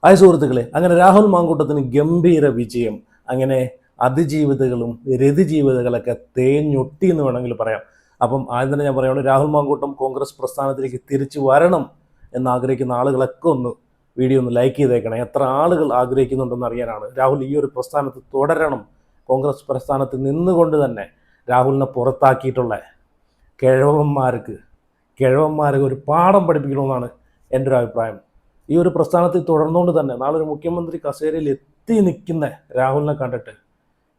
Hi സുഹൃത്തുക്കളെ, അങ്ങനെ രാഹുൽ മാങ്കൂട്ടത്തിന് ഗംഭീര വിജയം. അങ്ങനെ അതിജീവിതകളും രതിജീവിതകളൊക്കെ തേഞ്ഞൊട്ടി എന്ന് വേണമെങ്കിൽ പറയാം. അപ്പം ആദ്യം തന്നെ ഞാൻ പറയുകയാണ്, രാഹുൽ മാങ്കൂട്ടം കോൺഗ്രസ് പ്രസ്ഥാനത്തിലേക്ക് തിരിച്ചു വരണം എന്നാഗ്രഹിക്കുന്ന ആളുകളൊക്കെ ഒന്ന് വീഡിയോ ഒന്ന് ലൈക്ക് ചെയ്തേക്കണേ. എത്ര ആളുകൾ ആഗ്രഹിക്കുന്നുണ്ടെന്ന് അറിയാനാണ്. രാഹുൽ ഈ ഒരു പ്രസ്ഥാനത്ത് തുടരണം. കോൺഗ്രസ് പ്രസ്ഥാനത്ത് നിന്നുകൊണ്ട് തന്നെ രാഹുലിനെ പുറത്താക്കിയിട്ടുള്ള കിഴവന്മാർക്ക് ഒരു പാഠം പഠിപ്പിക്കണമെന്നാണ് എൻ്റെ ഒരു അഭിപ്രായം. ഈ ഒരു പ്രസ്ഥാനത്തിൽ തുടർന്നുകൊണ്ട് തന്നെ നാളെ ഒരു മുഖ്യമന്ത്രി കസേരയിൽ എത്തി നിൽക്കുന്ന രാഹുലിനെ കണ്ടിട്ട്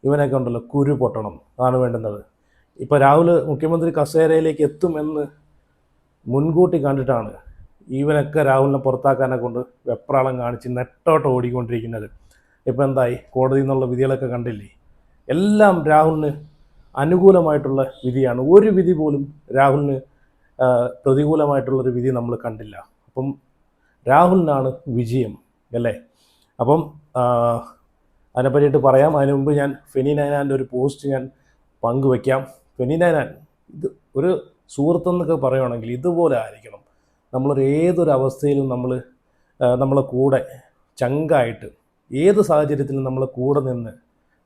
ഇവനൊക്കെ ഉണ്ടല്ലോ കുരു പൊട്ടണം, അതാണ് വേണ്ടുന്നത്. ഇപ്പോൾ രാഹുൽ മുഖ്യമന്ത്രി കസേരയിലേക്ക് എത്തുമെന്ന് മുൻകൂട്ടി കണ്ടിട്ടാണ് ഇവനൊക്കെ രാഹുലിനെ പുറത്താക്കാനെ കൊണ്ട് വെപ്രാളം കാണിച്ച് നെട്ടോട്ട് ഓടിക്കൊണ്ടിരിക്കുന്നത്. ഇപ്പോൾ എന്തായി, കോടതിയിൽ നിന്നുള്ള വിധികളൊക്കെ കണ്ടില്ലേ? എല്ലാം രാഹുലിന് അനുകൂലമായിട്ടുള്ള വിധിയാണ്. ഒരു വിധി പോലും രാഹുലിന് പ്രതികൂലമായിട്ടുള്ളൊരു വിധി നമ്മൾ കണ്ടില്ല. അപ്പം രാഹുലിനാണ് വിജയം അല്ലേ? അപ്പം അതിനെ പറ്റിയിട്ട് പറയാം. അതിന് മുമ്പ് ഞാൻ ഫെനി നൈനാൻ്റെ ഒരു പോസ്റ്റ് ഞാൻ പങ്കുവയ്ക്കാം. ഫെനി നൈനാൻ ഇത് ഒരു സുഹൃത്തെന്നൊക്കെ പറയുകയാണെങ്കിൽ ഇതുപോലെ ആയിരിക്കണം. നമ്മളൊരു ഏതൊരു അവസ്ഥയിലും നമ്മളെ കൂടെ ചങ്കായിട്ട് ഏത് സാഹചര്യത്തിലും നമ്മളെ കൂടെ നിന്ന്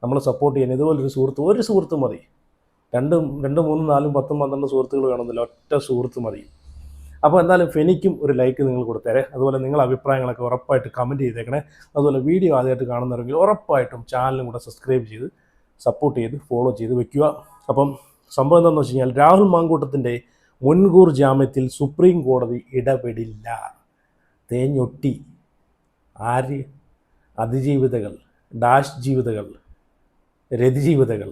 നമ്മളെ സപ്പോർട്ട് ചെയ്യാൻ ഇതുപോലൊരു ഒരു സുഹൃത്ത് മതി. രണ്ടും 3, 4, 10, 12 സുഹൃത്തുക്കൾ വേണമെന്നില്ല, ഒറ്റ സുഹൃത്ത് മതി. അപ്പോൾ എന്തായാലും ഫെനിക്കും ഒരു ലൈക്ക് നിങ്ങൾ കൊടുത്തേരെ. അതുപോലെ നിങ്ങളുടെ അഭിപ്രായങ്ങളൊക്കെ ഉറപ്പായിട്ട് കമൻറ്റ് ചെയ്തേക്കണേ. അതുപോലെ വീഡിയോ ആദ്യമായിട്ട് കാണുന്നവരെങ്കിൽ ഉറപ്പായിട്ടും ചാനലും കൂടെ സബ്സ്ക്രൈബ് ചെയ്ത് സപ്പോർട്ട് ചെയ്ത് ഫോളോ ചെയ്ത് വെക്കുക. അപ്പം സംഭവം എന്താണെന്ന് വെച്ച് കഴിഞ്ഞാൽ, രാഹുൽ മാങ്കൂട്ടത്തിൻ്റെ മുൻകൂർ ജാമ്യത്തിൽ സുപ്രീം കോടതി ഇടപെടില്ല. തേഞ്ഞൊട്ടി. ആര്? അതിജീവിതകൾ, ഡാഷ് ജീവിതകൾ, രതിജീവിതകൾ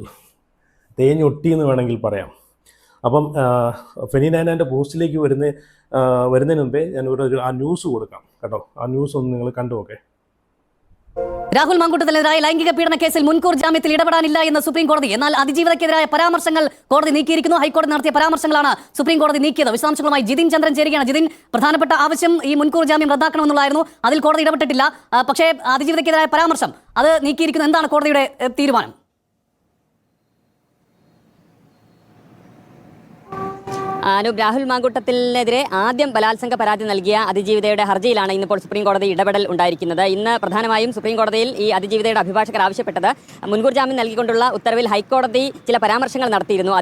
തേഞ്ഞൊട്ടി എന്ന് വേണമെങ്കിൽ പറയാം. അപ്പം ഫെനി നൈനാൻ്റെ പോസ്റ്റിലേക്ക് വരുന്നതിന് മുമ്പേ ഞാൻ ആ ന്യൂസ് കൊടുക്കാം കേട്ടോ. ആ ന്യൂസ് ഒന്ന് നിങ്ങൾ കണ്ടു നോക്കേ. രാഹുൽ മാങ്കൂട്ടത്തിനെതിരായ ലൈംഗിക പീഡന കേസിൽ മുൻകൂർ ജാമ്യത്തിൽ ഇടപെടാനില്ല എന്ന് സുപ്രീം കോടതി. എന്നാൽ അതിജീവിതക്കെതിരായ പരാമർശങ്ങൾ കോടതി നീക്കിയിരിക്കുന്നു. ഹൈക്കോടതി നടത്തിയ പരാമർശങ്ങളാണ് സുപ്രീം കോടതി നീക്കിയത്. വിശദാംശങ്ങളുമായി ജിതിൻ ചന്ദ്രൻ ചേരുകയാണ്. ജിതിൻ, പ്രധാനപ്പെട്ട ആവശ്യം ഈ മുൻകൂർ ജാമ്യം റദ്ദാക്കണമെന്നുള്ളായിരുന്നു. അതിൽ കോടതി ഇടപെട്ടിട്ടില്ല. പക്ഷേ അതിജീവിതക്കെതിരായ പരാമർശം അത് നീക്കിയിരിക്കുന്നു. എന്താണ് കോടതിയുടെ തീരുമാനം? രാഹുൽ മാങ്കൂട്ടത്തിനെതിരെ ആദ്യം ബലാത്സംഗ പരാതി നൽകിയ അതിജീവിതയുടെ ഹർജിയിലാണ് ഇന്നിപ്പോൾ സുപ്രീം കോടതി ഇടപെടൽ ഉണ്ടായിരിക്കുന്നത്. ഇന്ന് പ്രധാനമായും സുപ്രീം കോടതിയിൽ ഈ അതിജീവിതയുടെ അഭിഭാഷകർ ആവശ്യപ്പെട്ടത് മുൻകൂർ ജാമ്യം നൽകിക്കൊണ്ടുള്ള ഉത്തരവിൽ ഹൈക്കോടതി ചില പരാമർശങ്ങൾ നടത്തിയിരുന്നു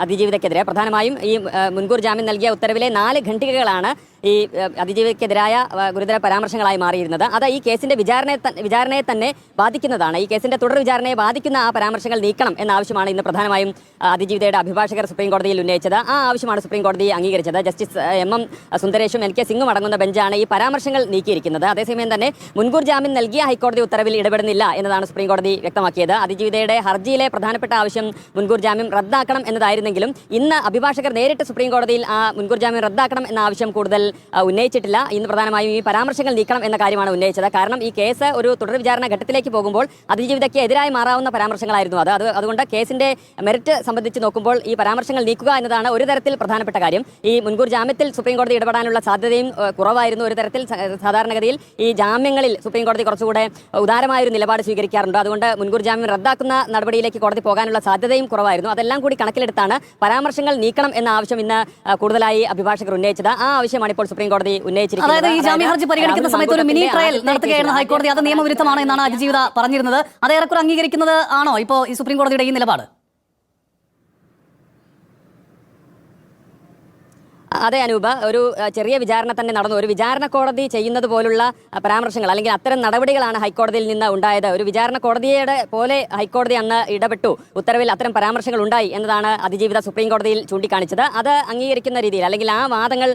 അതിജീവിതക്കെതിരെ. പ്രധാനമായും ഈ മുൻകൂർ ജാമ്യം നൽകിയ ഉത്തരവിലെ 4 ഖണ്ഡികകളാണ് ഈ അതിജീവിതക്കെതിരായ ഗുരുതര പരാമർശങ്ങളായി മാറിയിരുന്നത്. അത് ഈ കേസിന്റെ വിചാരണയെ തന്നെ ബാധിക്കുന്നതാണ്. ഈ കേസിന്റെ തുടർ വിചാരണയെ ബാധിക്കുന്ന ആ പരാമർശങ്ങൾ നീക്കണം എന്ന ആവശ്യമാണ് ഇന്ന് പ്രധാനമായും അതിജീവിതയുടെ അഭിഭാഷകർ സുപ്രീം കോടതിയിൽ ഉന്നയിച്ചത്. ആ ആവശ്യമാണ് സുപ്രീം കോടതി അംഗീകരിച്ചത്. ജസ്റ്റിസ് എം സുന്ദരേഷും NK സിംഗും അടങ്ങുന്ന ബെഞ്ചാണ് ഈ പരാമർശങ്ങൾ നീക്കിയിരിക്കുന്നത്. അതേസമയം തന്നെ മുൻകൂർ ജാമ്യം നൽകിയ ഹൈക്കോടതി ഉത്തരവിൽ ഇടപെടുന്നില്ല എന്നതാണ് സുപ്രീം കോടതി വ്യക്തമാക്കിയത്. അതിജീവിതയുടെ ഹർജിയിലെ പ്രധാനപ്പെട്ട ആവശ്യം മുൻകൂർ ജാമ്യം റദ്ദാക്കണം എന്നതായിരുന്നെങ്കിലും ഇന്ന് അഭിഭാഷകർ നേരിട്ട് സുപ്രീം കോടതിയിൽ ആ മുൻകൂർ ജാമ്യം റദ്ദാക്കണം എന്ന ആവശ്യം കൂടുതൽ ഉന്നയിച്ചിട്ടില്ല. ഇന്ന് പ്രധാനമായും ഈ പരാമർശങ്ങൾ നീക്കണം എന്ന കാര്യമാണ് ഉന്നയിച്ചത്. കാരണം ഈ കേസ് ഒരു തുടർ വിചാരണ ഘട്ടത്തിലേക്ക് പോകുമ്പോൾ അതിജീവിതയ്ക്ക് എതിരായി മാറാവുന്ന പരാമർശങ്ങളായിരുന്നു അതുകൊണ്ട് കേസിന്റെ മെറിറ്റ് സംബന്ധിച്ച് നോക്കുമ്പോൾ ഈ പരാമർശങ്ങൾ നീക്കുക എന്നതാണ് ഒരു തരത്തിൽ പ്രധാനപ്പെട്ട കാര്യം. ഈ മുൻകൂർ ജാമ്യത്തിൽ സുപ്രീം കോടതി ഇടപെടാനുള്ള സാധ്യതയും കുറവായിരുന്നു. ഒരു തരത്തിൽ സാധാരണഗതിയിൽ ഈ ജാമ്യങ്ങളിൽ സുപ്രീം കോടതി കുറച്ചുകൂടെ ഉദാരമായ ഒരു നിലപാട് സ്വീകരിക്കാറുണ്ട്. അതുകൊണ്ട് മുൻകൂർ ജാമ്യം റദ്ദാക്കുന്ന നടപടിയിലേക്ക് കോടതി പോകാനുള്ള സാധ്യതയും കുറവായിരുന്നു. അതെല്ലാം കൂടി കണക്കിലെടുത്താണ് പരാമർശങ്ങൾ നീക്കണം എന്ന ആവശ്യം ഇന്ന് കൂടുതലായി അഭിഭാഷകർ ഉന്നയിച്ചത്. ആ ആവശ്യമാണ് ഇപ്പോൾ സുപ്രീം കോടതി ഉന്നയിച്ചിരിക്കുന്നത്. അതായത് ഈ ജാമ്യ ഹർജി പരിഗണിക്കുന്ന സമയത്ത് ഒരു മിനി ട്രയൽ നടത്തുകയായിരുന്നു ഹൈക്കോടതി. അത് നിയമവിരുദ്ധമാണ് എന്നാണ് അതിജീവിത പറഞ്ഞിരുന്നത്. അത് ഏറെക്കുറെ അംഗീകരിക്കുന്നത് ആണോ ഇപ്പോൾ ഈ സുപ്രീം കോടതിയുടെ ഈ നിലപാട്? അതെ അനൂപ, ഒരു ചെറിയ വിചാരണ തന്നെ നടന്നു. ഒരു വിചാരണ കോടതി ചെയ്യുന്നത് പോലുള്ള പരാമർശങ്ങൾ അല്ലെങ്കിൽ അത്തരം നടപടികളാണ് ഹൈക്കോടതിയിൽ നിന്ന് ഉണ്ടായത്. ഒരു വിചാരണ കോടതിയുടെ പോലെ ഹൈക്കോടതി അന്ന് ഇടപെട്ടു, ഉത്തരവിൽ അത്തരം പരാമർശങ്ങൾ ഉണ്ടായി എന്നതാണ് അതിജീവിത സുപ്രീം കോടതിയിൽ ചൂണ്ടിക്കാണിച്ചത്. അത് അംഗീകരിക്കുന്ന രീതിയിൽ അല്ലെങ്കിൽ ആ വാദങ്ങൾ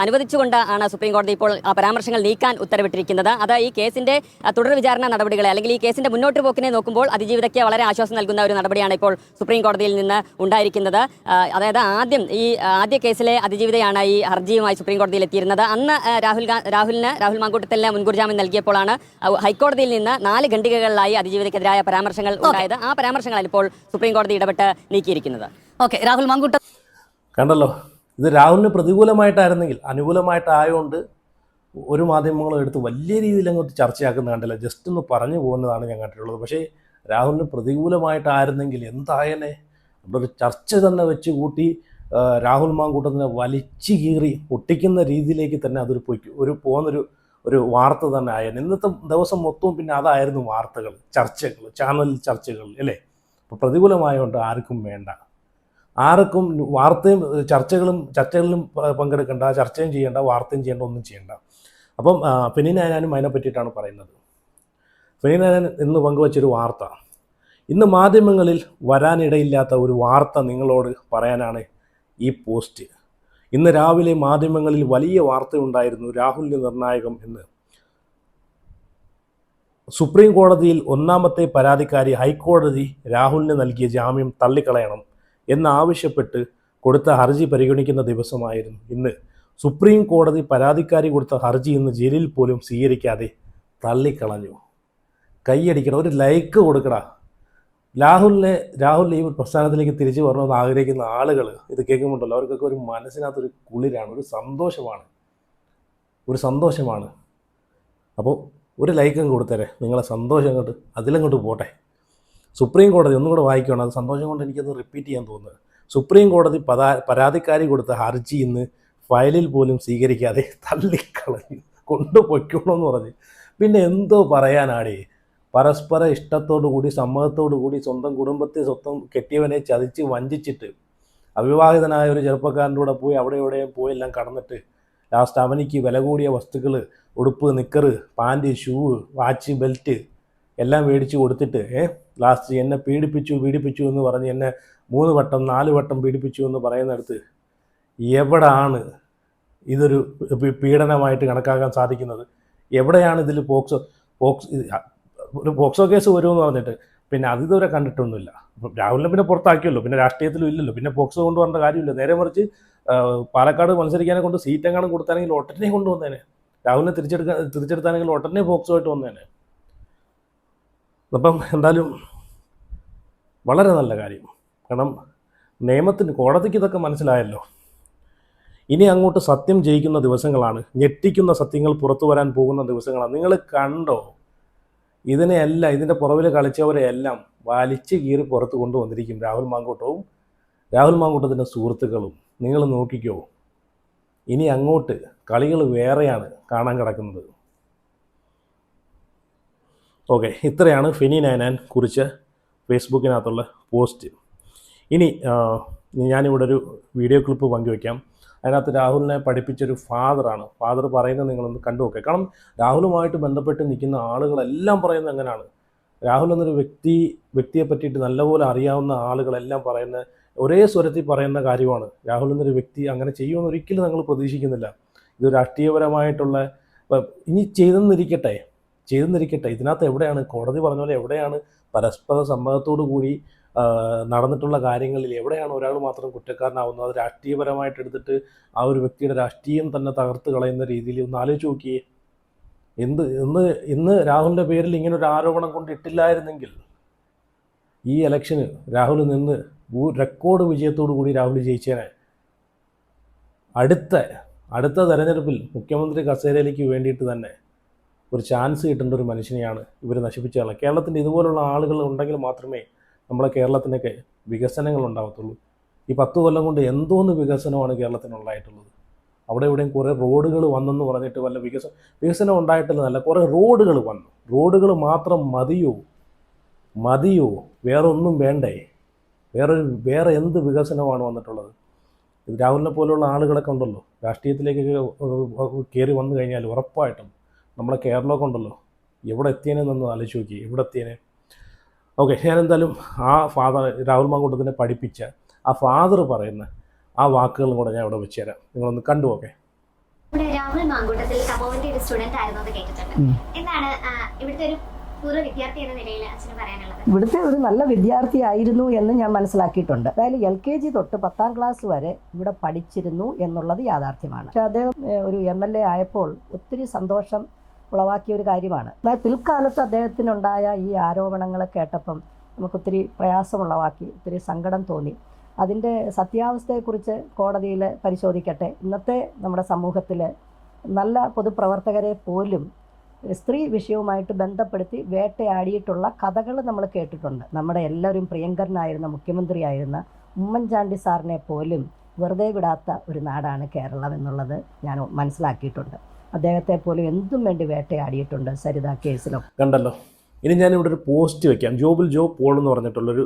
അനുവദിച്ചുകൊണ്ട് ആണ് സുപ്രീം കോടതി ഇപ്പോൾ ആ പരാമർശങ്ങൾ നീക്കാൻ ഉത്തരവിട്ടിരിക്കുന്നത്. അത് ഈ കേസിന്റെ തുടർ വിചാരണ നടപടികളെ അല്ലെങ്കിൽ ഈ കേസിന്റെ മുന്നോട്ട് പോക്കിനെ നോക്കുമ്പോൾ അതിജീവിതയ്ക്ക് വളരെ ആശ്വാസം നൽകുന്ന ഒരു നടപടിയാണ് ഇപ്പോൾ സുപ്രീം കോടതിയിൽ നിന്ന് ഉണ്ടായിരിക്കുന്നത്. അതായത് ആദ്യ കേസിലെ അതിജീവിതയാണ് ഈ ഹർജിയുമായി സുപ്രീം കോടതിയിൽ എത്തിയിരുന്നത്. അന്ന് രാഹുൽ മാങ്കൂട്ടത്തിന് മുൻകൂർ ജാമ്യം നൽകിയപ്പോഴാണ് ഹൈക്കോടതിയിൽ നിന്ന് 4 ഖണ്ഡികകളിലായി അതിജീവിതക്കെതിരായ പരാമർശങ്ങൾ ഉണ്ടായത്. ആ പരാമർശങ്ങളാണ് ഇപ്പോൾ സുപ്രീം കോടതി ഇടപെട്ട് നീക്കിയിരിക്കുന്നത്. രാഹുൽ മാങ്കൂട്ടം കണ്ടല്ലോ, ഇത് രാഹുലിന് പ്രതികൂലമായിട്ടായിരുന്നെങ്കിൽ അനുകൂലമായിട്ടായതുകൊണ്ട് ഒരു മാധ്യമങ്ങളും എടുത്ത് വലിയ രീതിയിൽ അങ്ങോട്ട് ചർച്ചയാക്കുന്ന കണ്ടില്ല. ജസ്റ്റ് ഒന്ന് പറഞ്ഞു പോകുന്നതാണ് ഞാൻ കണ്ടിട്ടുള്ളത്. പക്ഷേ രാഹുലിന് പ്രതികൂലമായിട്ടായിരുന്നെങ്കിൽ എന്തായനെ നമ്മളൊരു ചർച്ച തന്നെ വെച്ച് കൂട്ടി രാഹുൽ മാങ്കൂട്ടത്തിനെ വലിച്ചു കീറി പൊട്ടിക്കുന്ന രീതിയിലേക്ക് തന്നെ അതൊരു പോകുന്നൊരു ഒരു വാർത്ത തന്നെ ആയിരുന്നു. ഇന്നത്തെ ദിവസം മൊത്തവും പിന്നെ അതായിരുന്നു വാർത്തകൾ, ചർച്ചകൾ, ചാനൽ ചർച്ചകൾ അല്ലേ. അപ്പോൾ പ്രതികൂലമായതുകൊണ്ട് ആർക്കും വേണ്ട, ആർക്കും വാർത്തയും ചർച്ചകളിലും പങ്കെടുക്കേണ്ട, ചർച്ചയും ചെയ്യേണ്ട, വാർത്തയും ചെയ്യേണ്ട, ഒന്നും ചെയ്യേണ്ട. അപ്പം ഫെനി നയനാനും അതിനെ പറ്റിയിട്ടാണ് പറയുന്നത്. ഫെനി നയനാൻ ഇന്ന് പങ്കുവച്ചൊരു വാർത്ത, ഇന്ന് മാധ്യമങ്ങളിൽ വരാനിടയില്ലാത്ത ഒരു വാർത്ത നിങ്ങളോട് പറയാനാണ് ഈ പോസ്റ്റ്. ഇന്ന് രാവിലെ മാധ്യമങ്ങളിൽ വലിയ വാർത്തയുണ്ടായിരുന്നു, രാഹുലിന് നിർണായകം എന്ന്. സുപ്രീം കോടതിയിൽ ഒന്നാമത്തെ പരാതിക്കാരി ഹൈക്കോടതി രാഹുലിന് നൽകിയ ജാമ്യം തള്ളിക്കളയണം എന്നാവശ്യപ്പെട്ട് കൊടുത്ത ഹർജി പരിഗണിക്കുന്ന ദിവസമായിരുന്നു ഇന്ന്. സുപ്രീം കോടതി പരാതിക്കാരി കൊടുത്ത ഹർജി ഇന്ന് ജയിലിൽ പോലും സ്വീകരിക്കാതെ തള്ളിക്കളഞ്ഞു. കൈയടിക്കണം, ഒരു ലൈക്ക് കൊടുക്കടാ. രാഹുൽ ഈ പ്രസ്ഥാനത്തിലേക്ക് തിരിച്ചു വരണമെന്ന് ആഗ്രഹിക്കുന്ന ആളുകൾ ഇത് കേൾക്കുമ്പോണ്ടല്ലോ, അവർക്കൊക്കെ ഒരു മനസ്സിനകത്തൊരു കുളിരാണ്, ഒരു സന്തോഷമാണ്. അപ്പോൾ ഒരു ലൈക്കും കൊടുത്തേരെ, നിങ്ങളെ സന്തോഷം കൊണ്ട് അതിലങ്ങോട്ട് പോട്ടെ. സുപ്രീം കോടതി ഒന്നും കൂടെ വായിക്കണം, അത് സന്തോഷം കൊണ്ട് എനിക്കത് റിപ്പീറ്റ് ചെയ്യാൻ തോന്നുന്നത്. സുപ്രീം കോടതി പരാതിക്കാരി കൊടുത്ത ഹർജി ഇന്ന് ഫയലിൽ പോലും സ്വീകരിക്കാതെ തള്ളിക്കളഞ്ഞു, കൊണ്ടുപോയിക്കോളൂ പറഞ്ഞ്. പിന്നെ എന്തോ പറയാനാടേ? പരസ്പര ഇഷ്ടത്തോടു കൂടി സമ്മതത്തോടു കൂടി സ്വന്തം കുടുംബത്തെ സ്വന്തം കെട്ടിയവനെ ചതിച്ച് വഞ്ചിച്ചിട്ട് അവിവാഹിതനായ ഒരു ചെറുപ്പക്കാരൻ്റെ കൂടെ പോയി അവിടെ എവിടെയും പോയി എല്ലാം കടന്നിട്ട് ലാസ്റ്റ് അവനിക്ക് വില കൂടിയ വസ്തുക്കൾ, ഉടുപ്പ്, നിക്കറ്, പാൻറ്റ്, ഷൂ, വാച്ച്, ബെൽറ്റ് എല്ലാം മേടിച്ച് കൊടുത്തിട്ട് ലാസ്റ്റ് എന്നെ പീഡിപ്പിച്ചു എന്ന് പറഞ്ഞ് എന്നെ 3 വട്ടം 4 വട്ടം പീഡിപ്പിച്ചു എന്ന് പറയുന്നിടത്ത് എവിടാണ് ഇതൊരു പീഡനമായിട്ട് കണക്കാക്കാൻ സാധിക്കുന്നത്? എവിടെയാണ് ഇതിൽ ഒരു പോക്സോ കേസ് വരുമെന്ന് പറഞ്ഞിട്ട് പിന്നെ അത് ഇതുവരെ കണ്ടിട്ടൊന്നുമില്ല. രാഹുലിനെ പിന്നെ പുറത്താക്കിയല്ലോ, പിന്നെ രാഷ്ട്രീയത്തിലും ഇല്ലല്ലോ, പിന്നെ പോക്സോ കൊണ്ടുവരേണ്ട കാര്യമില്ല. നേരെ മറിച്ച് പാലക്കാട് മത്സരിക്കാനെ കൊണ്ട് സീറ്റെങ്ങാനും കൊടുത്താണെങ്കിൽ ഒട്ടനെ കൊണ്ടുവന്നേനെ. രാഹുലിനെ തിരിച്ചെടുത്താണെങ്കിൽ ഒട്ടനെ പോക്സോ ആയിട്ട് വന്നേനെ. അപ്പം എന്തായാലും വളരെ നല്ല കാര്യം. കാരണം കോടതിക്ക് ഇതൊക്കെ മനസ്സിലായല്ലോ. ഇനി അങ്ങോട്ട് സത്യം ജയിക്കുന്ന ദിവസങ്ങളാണ്, ഞെട്ടിക്കുന്ന സത്യങ്ങൾ പുറത്തു വരാൻ പോകുന്ന ദിവസങ്ങളാണ്. നിങ്ങൾ കണ്ടോ? ഇതിനെയെല്ലാം, ഇതിൻ്റെ പുറകിൽ കളിച്ചവരെയെല്ലാം വലിച്ചു കീറി പുറത്ത് കൊണ്ടുവന്നിരിക്കും രാഹുൽ മാങ്കൂട്ടത്തിൻ്റെ സുഹൃത്തുക്കളും. നിങ്ങൾ നോക്കിക്കോ, ഇനി അങ്ങോട്ട് കളികൾ വേറെയാണ് കാണാൻ കിടക്കുന്നത്. ഓക്കെ, ഇത്രയാണ് ഫെനി നയനാൻ കുറിച്ച ഫേസ്ബുക്കിനകത്തുള്ള പോസ്റ്റ്. ഇനി ഞാനിവിടെ ഒരു വീഡിയോ ക്ലിപ്പ് പങ്കുവയ്ക്കാം. അതിനകത്ത് രാഹുലിനെ പഠിപ്പിച്ചൊരു ഫാദർ പറയുന്നത് നിങ്ങളൊന്ന് കണ്ടു നോക്കുക. കാരണം രാഹുലുമായിട്ട് ബന്ധപ്പെട്ട് നിൽക്കുന്ന ആളുകളെല്ലാം പറയുന്നത് എങ്ങനെയാണ്, രാഹുൽ എന്നൊരു വ്യക്തിയെ പറ്റിയിട്ട് നല്ലപോലെ അറിയാവുന്ന ആളുകളെല്ലാം പറയുന്ന ഒരേ സ്വരത്തിൽ പറയുന്ന കാര്യമാണ്, രാഹുൽ എന്നൊരു വ്യക്തി അങ്ങനെ ചെയ്യുമെന്ന് ഒരിക്കലും ഞങ്ങൾ പ്രതീക്ഷിക്കുന്നില്ല. ഇത് രാഷ്ട്രീയപരമായിട്ടുള്ള ഇനി ചെയ്തെന്നിരിക്കട്ടെ, ഇതിനകത്ത് എവിടെയാണ് കോടതി പറഞ്ഞ പോലെ എവിടെയാണ് പരസ്പര സമ്മതത്തോടു കൂടി നടന്നിട്ടുള്ള കാര്യങ്ങളിൽ എവിടെയാണ് ഒരാൾ മാത്രം കുറ്റക്കാരനാവുന്നത്? അത് രാഷ്ട്രീയപരമായിട്ട് എടുത്തിട്ട് ആ ഒരു വ്യക്തിയുടെ രാഷ്ട്രീയം തന്നെ തകർത്ത് കളയുന്ന രീതിയിൽ ഒന്ന് ആലോചിച്ച് നോക്കിയേ. ഇന്ന് രാഹുലിൻ്റെ പേരിൽ ഇങ്ങനെ ഒരു ആരോപണം കൊണ്ടിട്ടില്ലായിരുന്നെങ്കിൽ ഈ ഇലക്ഷന് രാഹുൽ നിന്ന് റെക്കോർഡ് വിജയത്തോടു കൂടി രാഹുൽ ജയിച്ചേനെ. അടുത്ത തെരഞ്ഞെടുപ്പിൽ മുഖ്യമന്ത്രി കസേരയിലേക്ക് വേണ്ടിയിട്ട് തന്നെ ഒരു ചാൻസ് കിട്ടേണ്ട ഒരു മനുഷ്യനെയാണ് ഇവർ നശിപ്പിച്ചു കളയുക. കേരളത്തിൻ്റെ ഇതുപോലുള്ള ആളുകൾ ഉണ്ടെങ്കിൽ മാത്രമേ നമ്മളെ കേരളത്തിനൊക്കെ വികസനങ്ങൾ ഉണ്ടാകത്തുള്ളൂ. ഈ 10 കൊല്ലം കൊണ്ട് എന്തോന്ന് വികസനമാണ് കേരളത്തിനുണ്ടായിട്ടുള്ളത്. അവിടെ ഇവിടെയും കുറേ റോഡുകൾ വന്നെന്ന് പറഞ്ഞിട്ട് വല്ല വികസനം ഉണ്ടായിട്ടില്ല, നല്ല കുറേ റോഡുകൾ വന്നു. റോഡുകൾ മാത്രം മതിയോ? വേറെ ഒന്നും വേണ്ടേ? വേറെ എന്ത് വികസനമാണ് വന്നിട്ടുള്ളത്? രാഹുലിനെ പോലുള്ള ആളുകളൊക്കെ ഉണ്ടല്ലോ, രാഷ്ട്രീയത്തിലേക്കൊക്കെ കയറി വന്നു കഴിഞ്ഞാൽ ഉറപ്പായിട്ടും നമ്മളെ കേരളമൊക്കെ ഉണ്ടല്ലോ, എവിടെ എത്തിയനെന്നൊന്ന് ആലോചിച്ച് നോക്കി, എവിടെ എത്തിയനെ. ഓക്കെ, ഞാനെന്തായാലും ആ രാഹുൽ മാങ്കൂട്ടത്തിനെ പഠിപ്പിച്ച ആ ഫാദർ പറയുന്ന ആ വാക്കുകളും കൂടെ ഞാൻ ഇവിടെ വെച്ച് തരാം, നിങ്ങളൊന്ന് കണ്ടു നോക്കേ. രാഹുൽ മാങ്കൂട്ടത്തിൽ തപോവന്റെ ഒരു സ്റ്റുഡന്റ് ആയിരുന്നു എന്ന് കേട്ടിട്ടുണ്ട്. എന്താണ് ഇവിടുത്തെ ഒരു പൂർവ്വ വിദ്യാർത്ഥി എന്ന നിലയിൽ അച്ഛന് പറയാനുള്ളത്? ഇവിടുത്തെ ഒരു നല്ല വിദ്യാർത്ഥിയായിരുന്നു എന്ന് ഞാൻ മനസ്സിലാക്കിയിട്ടുണ്ട്. അതായത് LKG തൊട്ട് 10ാം ക്ലാസ് വരെ ഇവിടെ പഠിച്ചിരുന്നു എന്നുള്ളത് യാഥാർത്ഥ്യമാണ്. പക്ഷെ അദ്ദേഹം ഒരു MLA ആയപ്പോൾ ഒത്തിരി സന്തോഷം ഉളവാക്കിയ ഒരു കാര്യമാണ്. എന്നാൽ പിൽക്കാലത്ത് അദ്ദേഹത്തിനുണ്ടായ ഈ ആരോപണങ്ങൾ കേട്ടപ്പം നമുക്കൊത്തിരി പ്രയാസമുളവാക്കി, ഒത്തിരി സങ്കടം തോന്നി. അതിൻ്റെ സത്യാവസ്ഥയെക്കുറിച്ച് കോടതിയിൽ പരിശോധിക്കട്ടെ. ഇന്നത്തെ നമ്മുടെ സമൂഹത്തിൽ നല്ല പൊതുപ്രവർത്തകരെ പോലും സ്ത്രീ വിഷയവുമായിട്ട് ബന്ധപ്പെടുത്തി വേട്ടയാടിയിട്ടുള്ള കഥകൾ നമ്മൾ കേട്ടിട്ടുണ്ട്. നമ്മുടെ എല്ലാവരും പ്രിയങ്കരനായിരുന്ന മുഖ്യമന്ത്രിയായിരുന്ന ഉമ്മൻചാണ്ടി സാറിനെ പോലും വെറുതെ വിടാത്ത ഒരു നാടാണ് കേരളം എന്നുള്ളത് ഞാൻ മനസ്സിലാക്കിയിട്ടുണ്ട്. അദ്ദേഹത്തെ പോലും എന്തും വേണ്ടി വേട്ടയാടിയിട്ടുണ്ട് സരിത കേസിലും. കണ്ടല്ലോ. ഇനി ഞാനിവിടെ ഒരു പോസ്റ്റ് വയ്ക്കാം. ജോബിൽ ജോബ് പോൾ എന്ന് പറഞ്ഞിട്ടുള്ളൊരു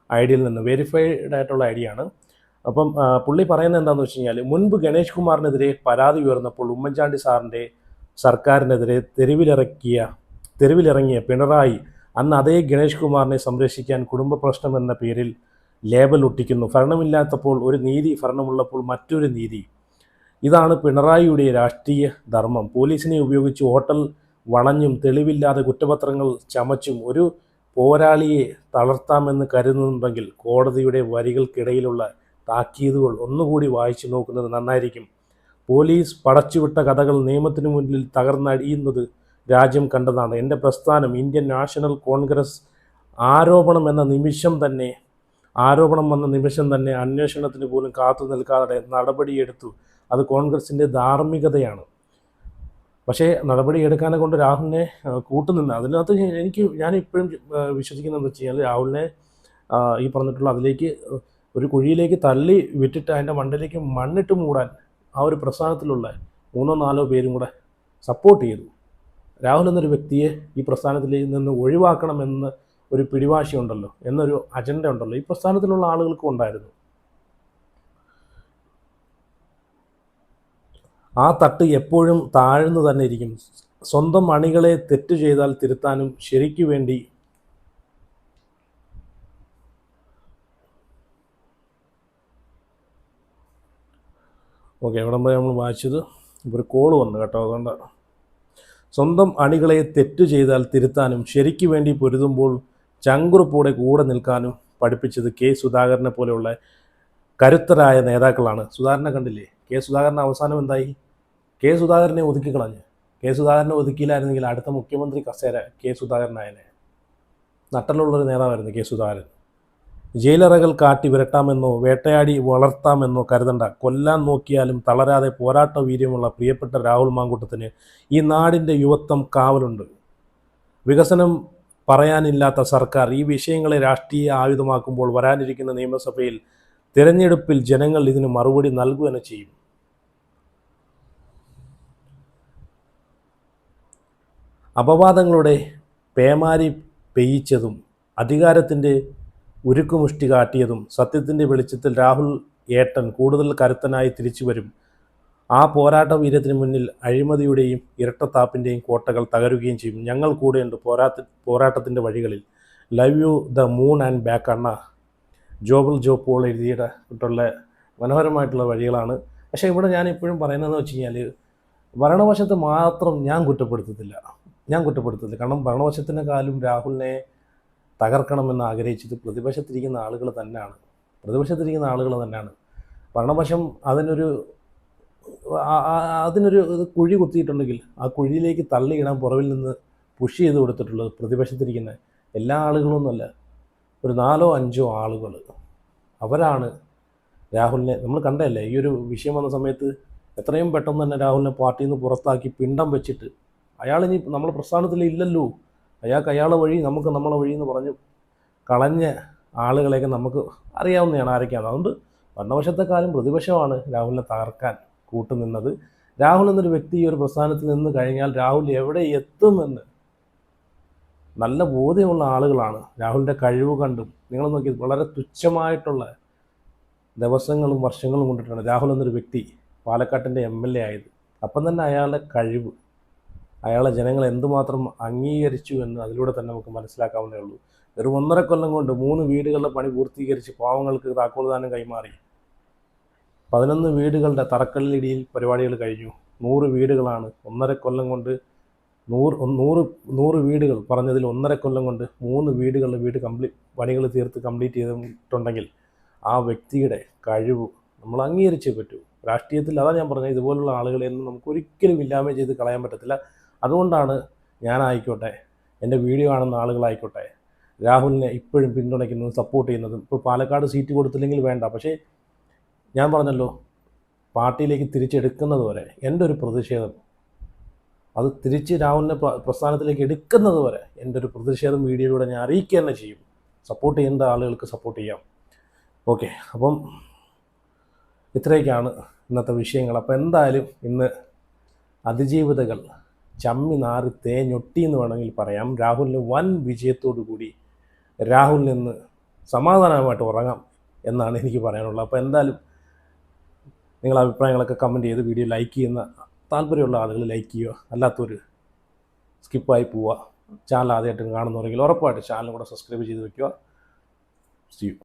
ഐഡിയയിൽ നിന്ന് വെരിഫൈഡ് ആയിട്ടുള്ള ഐഡിയ ആണ്. അപ്പം പുള്ളി പറയുന്നത് എന്താണെന്ന് വെച്ച് കഴിഞ്ഞാൽ, മുൻപ് ഗണേഷ് കുമാറിനെതിരെ പരാതി ഉയർന്നപ്പോൾ ഉമ്മൻചാണ്ടി സാറിൻ്റെ സർക്കാരിനെതിരെ തെരുവിലിറങ്ങിയ പിണറായി അന്ന് അതേ ഗണേഷ് കുമാറിനെ സംരക്ഷിക്കാൻ കുടുംബ പ്രശ്നം എന്ന പേരിൽ ലേബൽ ഒട്ടിക്കുന്നു. ഭരണമില്ലാത്തപ്പോൾ ഒരു നീതി, ഭരണമുള്ളപ്പോൾ മറ്റൊരു നീതി. ഇതാണ് പിണറായിയുടെ രാഷ്ട്രീയ ധർമ്മം. പോലീസിനെ ഉപയോഗിച്ച് ഹോട്ടൽ വളഞ്ഞും തെളിവില്ലാതെ കുറ്റപത്രങ്ങൾ ചമച്ചും ഒരു പോരാളിയെ തളർത്താമെന്ന് കരുതുന്നുണ്ടെങ്കിൽ കോടതിയുടെ വരികൾക്കിടയിലുള്ള താക്കീതുകൾ ഒന്നുകൂടി വായിച്ചു നോക്കുന്നത് നന്നായിരിക്കും. പോലീസ് പടച്ചുവിട്ട കഥകൾ നിയമത്തിനു മുന്നിൽ തകർന്നടിയുന്നത് രാജ്യം കണ്ടതാണ്. എൻ്റെ പ്രസ്ഥാനം ഇന്ത്യൻ നാഷണൽ കോൺഗ്രസ് ആരോപണം വന്ന നിമിഷം തന്നെ അന്വേഷണത്തിന് പോലും കാത്തു നിൽക്കാതെ നടപടിയെടുത്തു. അത് കോൺഗ്രസിൻ്റെ ധാർമ്മികതയാണ്. പക്ഷേ നടപടിയെടുക്കാനെ കൊണ്ട് രാഹുലിനെ കൂട്ടുനിന്ന് അതിനകത്ത് ഞാൻ ഇപ്പോഴും വിശ്വസിക്കുന്നതെന്ന് വെച്ച് കഴിഞ്ഞാൽ, രാഹുലിനെ ഈ പറഞ്ഞിട്ടുള്ള അതിലേക്ക് ഒരു കുഴിയിലേക്ക് തള്ളി വിട്ടിട്ട് അതിൻ്റെ മണ്ടയിലേക്ക് മണ്ണിട്ട് മൂടാൻ ആ ഒരു പ്രസ്ഥാനത്തിലുള്ള 3-4 പേരും കൂടെ സപ്പോർട്ട് ചെയ്തു. രാഹുൽ എന്നൊരു വ്യക്തിയെ ഈ പ്രസ്ഥാനത്തിൽ നിന്ന് ഒഴിവാക്കണമെന്ന് ഒരു പിടിവാശി ഉണ്ടല്ലോ, എന്നൊരു അജണ്ട ഉണ്ടല്ലോ, ഈ പ്രസ്ഥാനത്തിലുള്ള ആളുകൾക്കും ഉണ്ടായിരുന്നു. ആ തട്ട് എപ്പോഴും താഴ്ന്നു തന്നെ ഇരിക്കും. സ്വന്തം അണികളെ തെറ്റ് ചെയ്താൽ തിരുത്താനും ശരിക്കു വേണ്ടി എവിടെ പോയി നമ്മൾ വായിച്ചത്, ഒരു കോള് വന്നു കേട്ടോ, അതുകൊണ്ട് സ്വന്തം അണികളെ തെറ്റ് ചെയ്താൽ തിരുത്താനും ശരിക്കു വേണ്ടി പൊരുതുമ്പോൾ ചങ്കുറപ്പോടെ കൂടെ നിൽക്കാനും പഠിപ്പിച്ചത് കെ സുധാകരനെ പോലെയുള്ള കരുത്തരായ നേതാക്കളാണ്. സുധാകരനെ കണ്ടില്ലേ? കെ സുധാകരൻ്റെ അവസാനം എന്തായി? കെ സുധാകരനെ ഒതുക്കിക്കളഞ്ഞ്. കെ സുധാകരനെ ഒതുക്കിയില്ലായിരുന്നെങ്കിൽ അടുത്ത മുഖ്യമന്ത്രി കസേര കെ സുധാകരനായനെ. നട്ടലുള്ളൊരു നേതാവായിരുന്നു കെ സുധാകരൻ. ജയിലറകൾ കാട്ടി വിരട്ടാമെന്നോ വേട്ടയാടി വളർത്താമെന്നോ കരുതണ്ട. കൊല്ലാൻ നോക്കിയാലും തളരാതെ പോരാട്ട വീര്യമുള്ള പ്രിയപ്പെട്ട രാഹുൽ മാങ്കൂട്ടത്തിന് ഈ നാടിൻ്റെ യുവത്വം കാവലുണ്ട്. വികസനം പറയാനില്ലാത്ത സർക്കാർ ഈ വിഷയങ്ങളെ രാഷ്ട്രീയ ആയുധമാക്കുമ്പോൾ വരാനിരിക്കുന്ന നിയമസഭയിൽ തിരഞ്ഞെടുപ്പിൽ ജനങ്ങൾ ഇതിന് മറുപടി നൽകുക തന്നെ ചെയ്യും. അപവാദങ്ങളുടെ പേമാരി പെയ്യിച്ചതും അധികാരത്തിൻ്റെ ഉരുക്കുമുഷ്ടി കാട്ടിയതും സത്യത്തിൻ്റെ വെളിച്ചത്തിൽ രാഹുൽ ഏട്ടൻ കൂടുതൽ കരുത്തനായി തിരിച്ചു വരും. ആ പോരാട്ട വീര്യത്തിന് മുന്നിൽ അഴിമതിയുടെയും ഇരട്ടത്താപ്പിൻ്റെയും കോട്ടകൾ തകരുകയും ചെയ്യും. ഞങ്ങൾ കൂടെയുണ്ട് പോരാട്ടത്തിൻ്റെ വഴികളിൽ. Love you the moon and back അണ്ണ. ജോബിൽ ജോബ് പോൾ എഴുതിയിട്ടുള്ള മനോഹരമായിട്ടുള്ള വഴികളാണ്. പക്ഷേ ഇവിടെ ഞാൻ ഇപ്പോഴും പറയുന്നതെന്ന് വെച്ച് കഴിഞ്ഞാൽ, ഭരണവശത്ത് മാത്രം ഞാൻ കുറ്റപ്പെടുത്തത്തില്ല. കാരണം ഭരണവശത്തിനെക്കാളും രാഹുലിനെ തകർക്കണമെന്ന് ആഗ്രഹിച്ചത് പ്രതിപക്ഷത്തിരിക്കുന്ന ആളുകൾ തന്നെയാണ്. ഭരണപക്ഷം അതിനൊരു കുഴി കുത്തിയിട്ടുണ്ടെങ്കിൽ ആ കുഴിയിലേക്ക് തള്ളിയിടാൻ പുറവിൽ നിന്ന് പുഷ് ചെയ്ത് കൊടുത്തിട്ടുള്ളത് പ്രതിപക്ഷത്തിരിക്കുന്ന എല്ലാ ആളുകളൊന്നുമല്ല, ഒരു 4-5 ആളുകൾ. അവരാണ് രാഹുലിനെ, നമ്മൾ കണ്ടതല്ലേ ഈ ഒരു വിഷയം വന്ന സമയത്ത് എത്രയും പെട്ടെന്ന് തന്നെ രാഹുലിനെ പാർട്ടിയിൽ നിന്ന് പുറത്താക്കി പിണ്ടം വെച്ചിട്ട്, അയാളിനി നമ്മളെ പ്രസ്ഥാനത്തിൽ ഇല്ലല്ലോ, അയാളെ വഴി നമുക്ക് നമ്മളെ വഴി എന്ന് പറഞ്ഞു കളഞ്ഞ ആളുകളെയൊക്കെ നമുക്ക് അറിയാവുന്നതാണ് ആരൊക്കെയാണ്. അതുകൊണ്ട് ഭരണപക്ഷത്തെക്കാളും പ്രതിപക്ഷമാണ് രാഹുലിനെ തകർക്കാൻ കൂട്ടുനിന്നത്. രാഹുൽ എന്നൊരു വ്യക്തി ഈ ഒരു പ്രസ്ഥാനത്തിൽ നിന്ന് കഴിഞ്ഞാൽ രാഹുൽ എവിടെ എത്തുമെന്ന് നല്ല ബോധ്യമുള്ള ആളുകളാണ്. രാഹുലിൻ്റെ കഴിവ് കണ്ടും നിങ്ങൾ നോക്കി വളരെ തുച്ഛമായിട്ടുള്ള ദിവസങ്ങളും വർഷങ്ങളും കൊണ്ടിട്ടാണ് രാഹുൽ എന്നൊരു വ്യക്തി പാലക്കാട്ടിൻ്റെ MLA ആയത്. അപ്പം തന്നെ അയാളുടെ കഴിവ്, അയാളെ ജനങ്ങൾ എന്തുമാത്രം അംഗീകരിച്ചു എന്ന് അതിലൂടെ തന്നെ നമുക്ക് മനസ്സിലാക്കാവുന്നേ ഉള്ളൂ. വെറും 1.5 കൊല്ലം കൊണ്ട് 3 വീടുകളുടെ പണി പൂർത്തീകരിച്ച് പാവങ്ങൾക്ക് താക്കോൽദാനം കൈമാറി. 11 വീടുകളുടെ തറക്കല്ലിടിയിൽ പരിപാടികൾ കഴിഞ്ഞു. 100 വീടുകളാണ് 1.5 കൊല്ലം കൊണ്ട് 100 വീടുകൾ പറഞ്ഞതിൽ 1.5 കൊല്ലം കൊണ്ട് 3 വീടുകളുടെ പണികൾ തീർത്ത് കംപ്ലീറ്റ് ചെയ്തിട്ടുണ്ടെങ്കിൽ ആ വ്യക്തിയുടെ കഴിവ് നമ്മൾ അംഗീകരിച്ചേ പറ്റൂ. രാഷ്ട്രീയത്തിൽ അതാണ് ഞാൻ പറഞ്ഞത്, ഇതുപോലുള്ള ആളുകളെയൊന്നും നമുക്ക് ഒരിക്കലും ഇല്ലായ്മ ചെയ്ത് കളയാൻ പറ്റത്തില്ല. അതുകൊണ്ടാണ് ഞാനായിക്കോട്ടെ, എൻ്റെ വീഡിയോ കാണുന്ന ആളുകളായിക്കോട്ടെ, രാഹുലിനെ ഇപ്പോഴും പിന്തുണയ്ക്കുന്നതും സപ്പോർട്ട് ചെയ്യുന്നതും. ഇപ്പോൾ പാലക്കാട് സീറ്റ് കൊടുത്തില്ലെങ്കിൽ വേണ്ട, പക്ഷേ ഞാൻ പറഞ്ഞല്ലോ, പാർട്ടിയിലേക്ക് തിരിച്ചെടുക്കുന്നത് വരെ എൻ്റെ ഒരു പ്രതിഷേധം, അത് തിരിച്ച് രാഹുലിനെ പ്രസ്ഥാനത്തിലേക്ക് എടുക്കുന്നത് വരെ എൻ്റെ ഒരു പ്രതിഷേധം വീഡിയോയിലൂടെ ഞാൻ അറിയിക്കുക തന്നെ ചെയ്യും. സപ്പോർട്ട് ചെയ്യേണ്ട ആളുകൾക്ക് സപ്പോർട്ട് ചെയ്യാം. ഓക്കെ, അപ്പം ഇത്രയൊക്കെയാണ് ഇന്നത്തെ വിഷയങ്ങൾ. അപ്പോൾ എന്തായാലും ഇന്ന് അതിജീവിതകൾ ചമ്മി നാറി തേഞ്ഞൊട്ടി എന്ന് വേണമെങ്കിൽ പറയാം. രാഹുലിന് വൻ വിജയത്തോടു കൂടി രാഹുലിൽ നിന്ന് സമാധാനമായിട്ട് ഉറങ്ങാം എന്നാണ് എനിക്ക് പറയാനുള്ളത്. അപ്പോൾ എന്തായാലും നിങ്ങളുടെ അഭിപ്രായങ്ങളൊക്കെ കമൻറ്റ് ചെയ്ത് വീഡിയോ ലൈക്ക് ചെയ്യുന്ന താല്പര്യമുള്ള ആളുകൾ ലൈക്ക് ചെയ്യുക, അല്ലാത്തവർ സ്കിപ്പായി പോവുക. ചാനൽ ആദ്യമായിട്ട് കാണുന്നവരെങ്കിൽ ഉറപ്പായിട്ട് ചാനൽ കൂടെ സബ്സ്ക്രൈബ് ചെയ്ത് വയ്ക്കുക. See you.